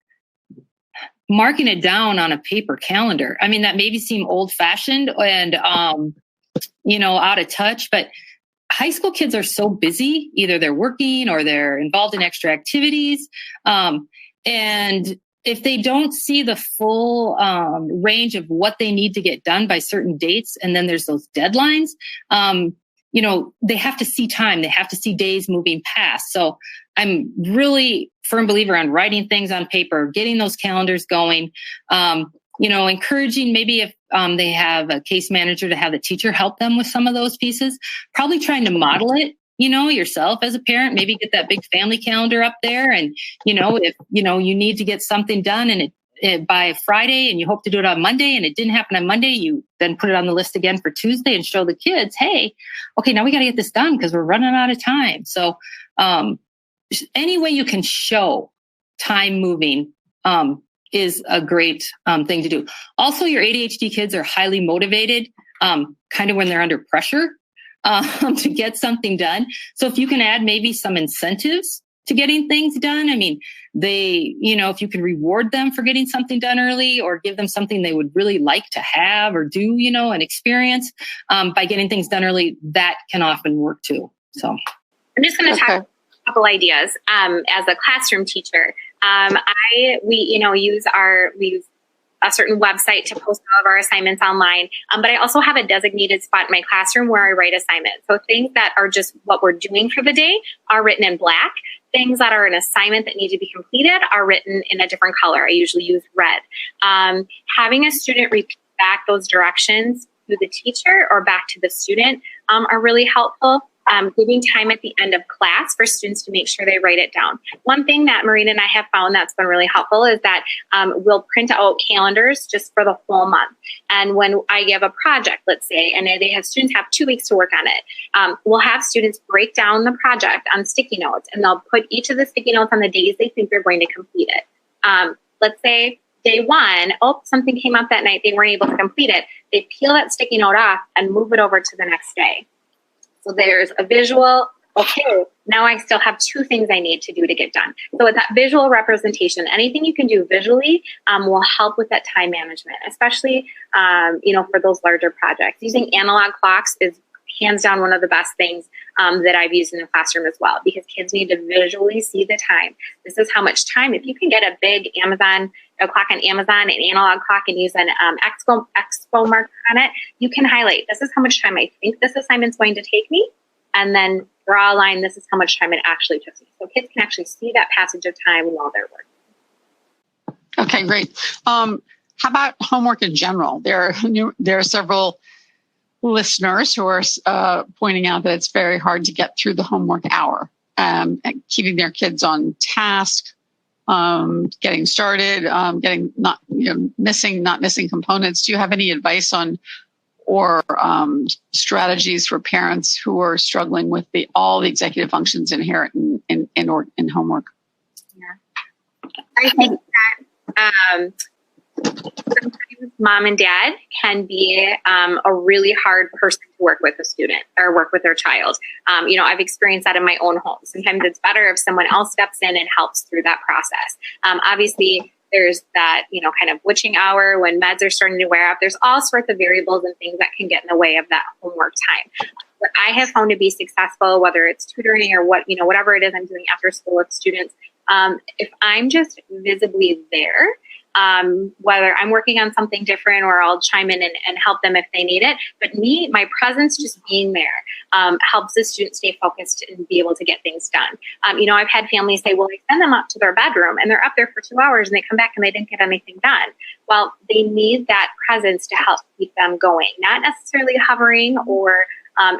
marking it down on a paper calendar. I mean, that maybe seem old fashioned and, out of touch, but high school kids are so busy. Either they're working or they're involved in extra activities. And if they don't see the full range of what they need to get done by certain dates, and then there's those deadlines, they have to see time. They have to see days moving past. So I'm really firm believer on writing things on paper, getting those calendars going, encouraging maybe if they have a case manager to have the teacher help them with some of those pieces, probably trying to model it, yourself as a parent, maybe get that big family calendar up there. And, if, you need to get something done and it by Friday and you hope to do it on Monday and it didn't happen on Monday, you then put it on the list again for Tuesday and show the kids, hey, okay, now we got to get this done because we're running out of time. So any way you can show time moving is a great thing to do. Also, your ADHD kids are highly motivated kind of when they're under pressure to get something done. So if you can add maybe some incentives to getting things done, I mean, if you can reward them for getting something done early or give them something they would really like to have or do, an experience by getting things done early, that can often work too. So I'm just going to talk a couple ideas as a classroom teacher. We use a certain website to post all of our assignments online. But I also have a designated spot in my classroom where I write assignments. So things that are just what we're doing for the day are written in black. Things that are an assignment that need to be completed are written in a different color. I usually use red. Having a student repeat back those directions to the teacher or back to the student are really helpful. Giving time at the end of class for students to make sure they write it down. One thing that Maureen and I have found that's been really helpful is that we'll print out calendars just for the full month. And when I give a project, let's say, and students have 2 weeks to work on it, we'll have students break down the project on sticky notes, and they'll put each of the sticky notes on the days they think they're going to complete it. Let's say day one, something came up that night, they weren't able to complete it. They peel that sticky note off and move it over to the next day. So there's a visual, okay, now I still have 2 things I need to do to get done. So with that visual representation, anything you can do visually will help with that time management, especially, for those larger projects. Using analog clocks is hands down one of the best things that I've used in the classroom as well, because kids need to visually see the time. This is how much time. If you can get a big clock on Amazon, an analog clock, and use an expo mark on it, you can highlight, this is how much time I think this assignment's going to take me, and then draw a line, this is how much time it actually took me. So kids can actually see that passage of time while they're working. Okay, great. How about homework in general? There are several listeners who are pointing out that it's very hard to get through the homework hour, and keeping their kids on task, getting started, not missing components. Do you have any advice on or strategies for parents who are struggling with all the executive functions inherent in homework? Yeah, I think that sometimes mom and dad can be a really hard person to work with a student or work with their child. I've experienced that in my own home. Sometimes it's better if someone else steps in and helps through that process. Obviously, there's that, kind of witching hour when meds are starting to wear off. There's all sorts of variables and things that can get in the way of that homework time. What I have found to be successful, whether it's tutoring or whatever it is I'm doing after school with students, if I'm just visibly there, whether I'm working on something different or I'll chime in and help them if they need it. But my presence just being there helps the student stay focused and be able to get things done. I've had families say, well, I send them up to their bedroom and they're up there for 2 hours and they come back and they didn't get anything done. Well, they need that presence to help keep them going, not necessarily hovering or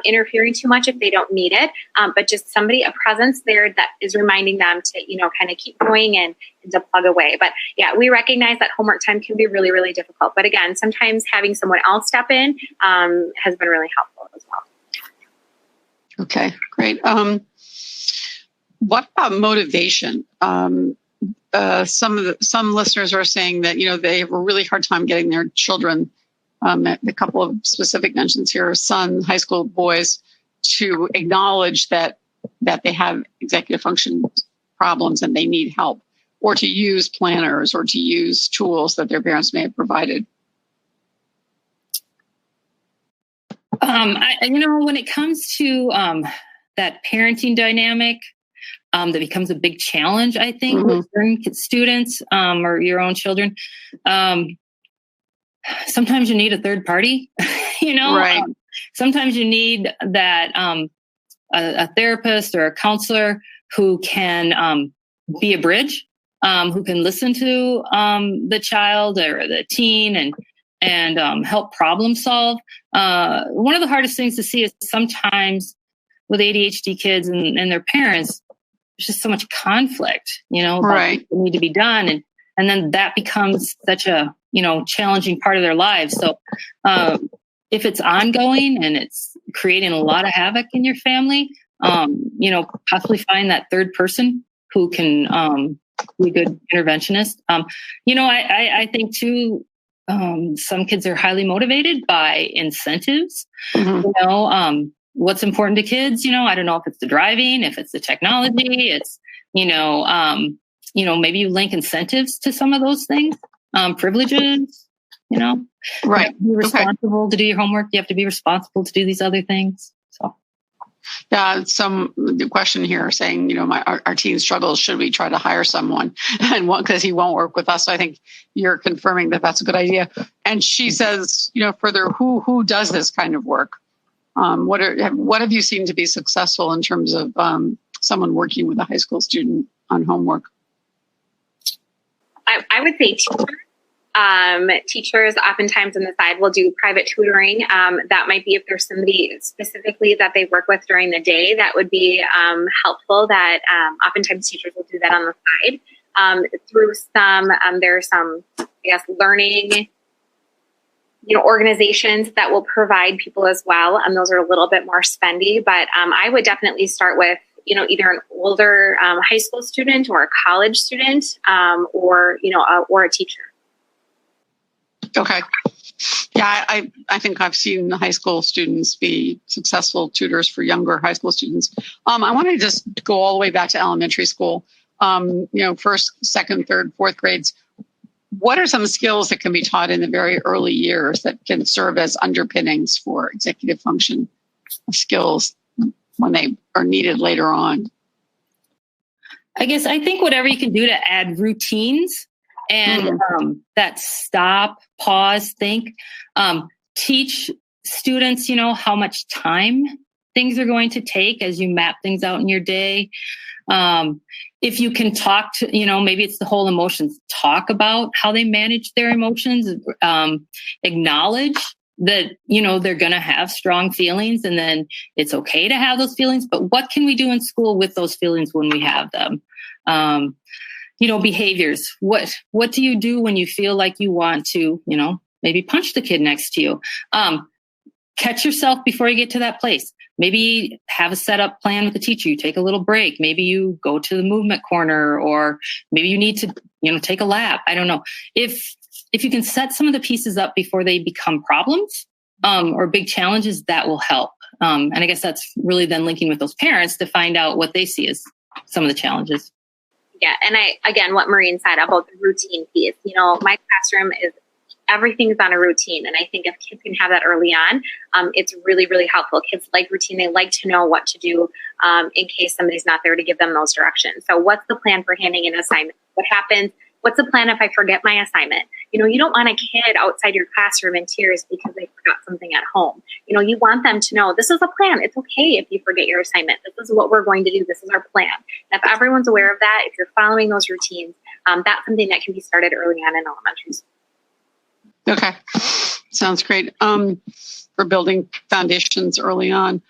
interfering too much if they don't need it, but just a presence there that is reminding them to, kind of keep going and to plug away. But yeah, we recognize that homework time can be really, really difficult. But again, sometimes having someone else step in has been really helpful as well. Okay, great. What about motivation? some listeners are saying that, they have a really hard time getting their children, a couple of specific mentions here, high school boys, to acknowledge that they have executive function problems and they need help, or to use planners or to use tools that their parents may have provided. When it comes to that parenting dynamic, that becomes a big challenge, I think, with certain students or your own children. Sometimes you need a third party, Right. Sometimes you need that a therapist or a counselor who can be a bridge, who can listen to the child or the teen and help problem solve. One of the hardest things to see is sometimes with ADHD kids and their parents, there's just so much conflict, about right. what need to be done. And then that becomes such a, challenging part of their lives. So if it's ongoing and it's creating a lot of havoc in your family, possibly find that third person who can be a good interventionist. I think too, some kids are highly motivated by incentives. What's important to kids, I don't know if it's the driving, if it's the technology, it's, maybe you link incentives to some of those things, privileges, Right. You have to be responsible to do your homework. You have to be responsible to do these other things. So. Yeah, the question here saying, our teen struggles, should we try to hire someone? And because he won't work with us. So I think you're confirming that that's a good idea. And she says, further, who does this kind of work? What have you seen to be successful in terms of someone working with a high school student on homework? I would say teachers. Teachers oftentimes on the side will do private tutoring. That might be if there's somebody specifically that they work with during the day, that would be helpful. That oftentimes teachers will do that on the side. Through there are some, learning, organizations that will provide people as well. Those are a little bit more spendy, but I would definitely start with, either an older high school student or a college student, or a teacher. Okay. Yeah, I think I've seen high school students be successful tutors for younger high school students. I want to just go all the way back to elementary school. First, second, third, fourth grades. What are some skills that can be taught in the very early years that can serve as underpinnings for executive function skills when they are needed later on? I think whatever you can do to add routines and that stop, pause, think, teach students, how much time things are going to take as you map things out in your day. If you can talk to, maybe it's the whole emotions, talk about how they manage their emotions, acknowledge that, they're going to have strong feelings and then it's okay to have those feelings. But what can we do in school with those feelings when we have them? Behaviors. What do you do when you feel like you want to, maybe punch the kid next to you? Catch yourself before you get to that place. Maybe have a setup plan with the teacher. You take a little break. Maybe you go to the movement corner, or maybe you need to, take a lap. I don't know. If you can set some of the pieces up before they become problems or big challenges, that will help. And I guess that's really then linking with those parents to find out what they see as some of the challenges. Yeah. And what Maureen said about the routine piece, my classroom is, everything's on a routine. And I think if kids can have that early on, it's really, really helpful. Kids like routine. They like to know what to do in case somebody's not there to give them those directions. So what's the plan for handing an assignment? What happens? What's the plan if I forget my assignment? You don't want a kid outside your classroom in tears because they forgot something at home. You want them to know this is a plan. It's okay if you forget your assignment. This is what we're going to do. This is our plan. And if everyone's aware of that, if you're following those routines, that's something that can be started early on in elementary school. Okay. Sounds great. For building foundations early on.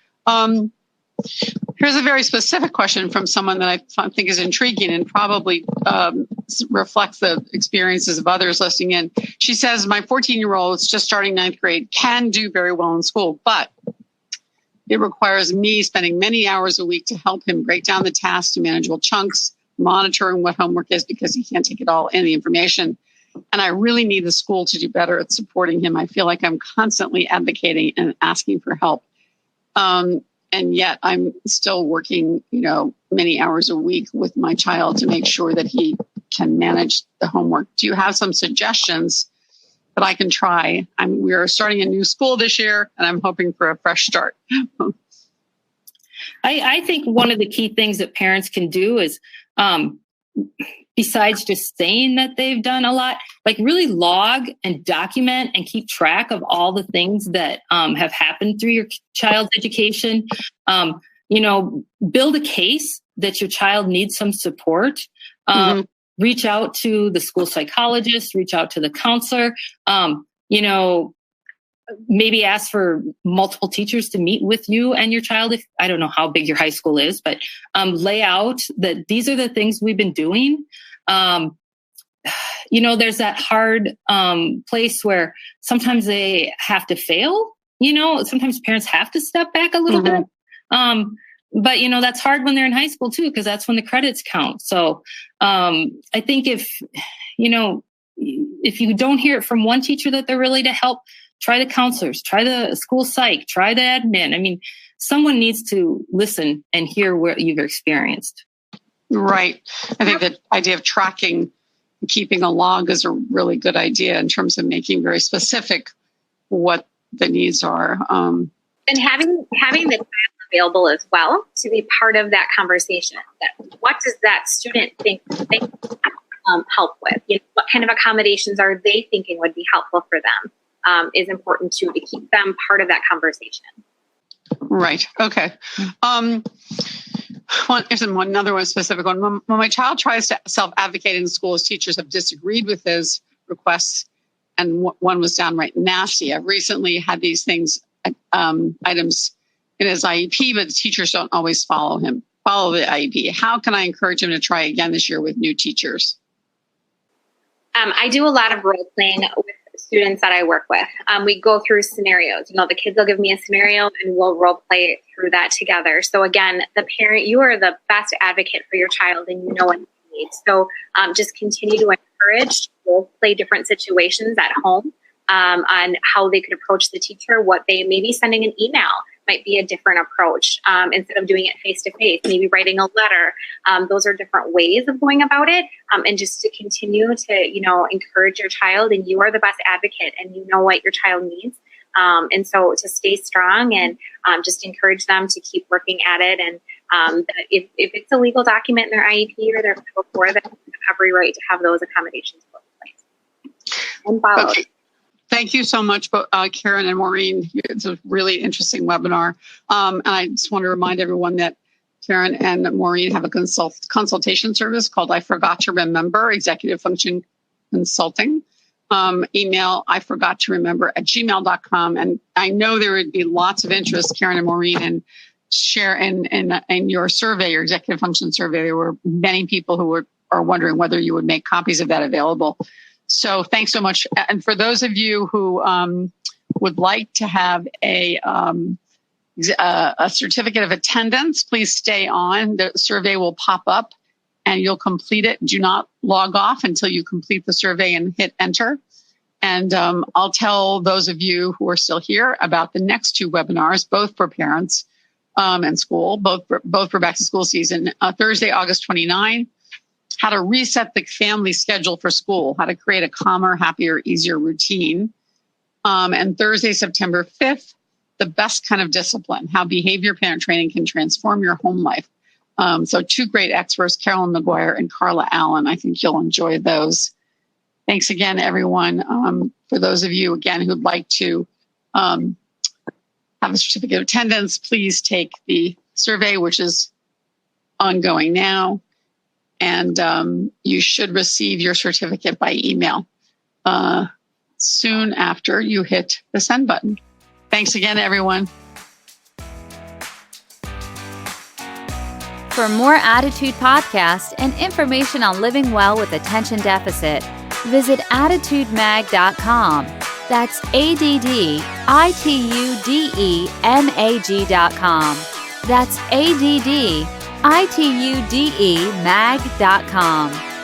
Here's a very specific question from someone that I think is intriguing and probably reflects the experiences of others listening in. She says, my 14-year-old is just starting 9th grade, can do very well in school, but it requires me spending many hours a week to help him break down the tasks to manageable chunks, monitoring what homework is because he can't take it all in, the information. And I really need the school to do better at supporting him. I feel like I'm constantly advocating and asking for help. And yet I'm still working, many hours a week with my child to make sure that he can manage the homework. Do you have some suggestions that I can try? We are starting a new school this year, and I'm hoping for a fresh start. I think one of the key things that parents can do is, besides just saying that they've done a lot, like really log and document and keep track of all the things that have happened through your child's education. Build a case that your child needs some support. Reach out to the school psychologist, reach out to the counselor, maybe ask for multiple teachers to meet with you and your child. If I don't know how big your high school is, but lay out that these are the things we've been doing. There's that hard place where sometimes they have to fail. Sometimes parents have to step back a little bit. But that's hard when they're in high school too, because that's when the credits count. So I think if you don't hear it from one teacher that they're really to help, try the counselors, try the school psych, try the admin. I mean, someone needs to listen and hear what you've experienced. Right. I think the idea of tracking, keeping a log is a really good idea in terms of making very specific what the needs are. And having the child available as well to be part of that conversation. What does that student think they help with? What kind of accommodations are they thinking would be helpful for them? Is important too, to keep them part of that conversation. Right. Okay. Another one specific one. When my child tries to self-advocate in school, his teachers have disagreed with his requests, and one was downright nasty. I've recently had these items in his IEP, but the teachers don't always follow the IEP. How can I encourage him to try again this year with new teachers? I do a lot of role playing with students that I work with. We go through scenarios. The kids will give me a scenario and we'll role play through that together. So again, the parent, you are the best advocate for your child and you know what you need. So just continue to encourage, role play different situations at home on how they could approach the teacher, what they may be sending an email might be a different approach. Instead of doing it face-to-face, maybe writing a letter. Those are different ways of going about it. And just to continue to, encourage your child, and you are the best advocate and you know what your child needs. And so to stay strong and just encourage them to keep working at it. And if it's a legal document in their IEP or their 504, they have every right to have those accommodations put in place and followed. Okay. Thank you so much, Karen and Maureen. It's a really interesting webinar. And I just want to remind everyone that Karen and Maureen have a consultation service called I Forgot to Remember, Executive Function Consulting. Email iforgottoremember@gmail.com. And I know there would be lots of interest, Karen and Maureen, and share in your survey, your executive function survey. There were many people who are wondering whether you would make copies of that available. So thanks so much. And for those of you who would like to have a certificate of attendance, please stay on. The survey will pop up and you'll complete it. Do not log off until you complete the survey and hit enter. And I'll tell those of you who are still here about the next two webinars, both for parents and school, both for back to school season. Thursday, August 29. How to reset the family schedule for school, how to create a calmer, happier, easier routine. And Thursday, September 5th, the best kind of discipline, how behavior parent training can transform your home life. So two great experts, Carolyn McGuire and Carla Allen. I think you'll enjoy those. Thanks again, everyone. For those of you, again, who'd like to have a certificate of attendance, please take the survey, which is ongoing now. And you should receive your certificate by email soon after you hit the send button. Thanks again, everyone. For more Attitude podcasts and information on living well with attention deficit, visit attitudemag.com. That's ADDITUDEMAG.com. That's ADDITUDEMAG.com. itudemag.com.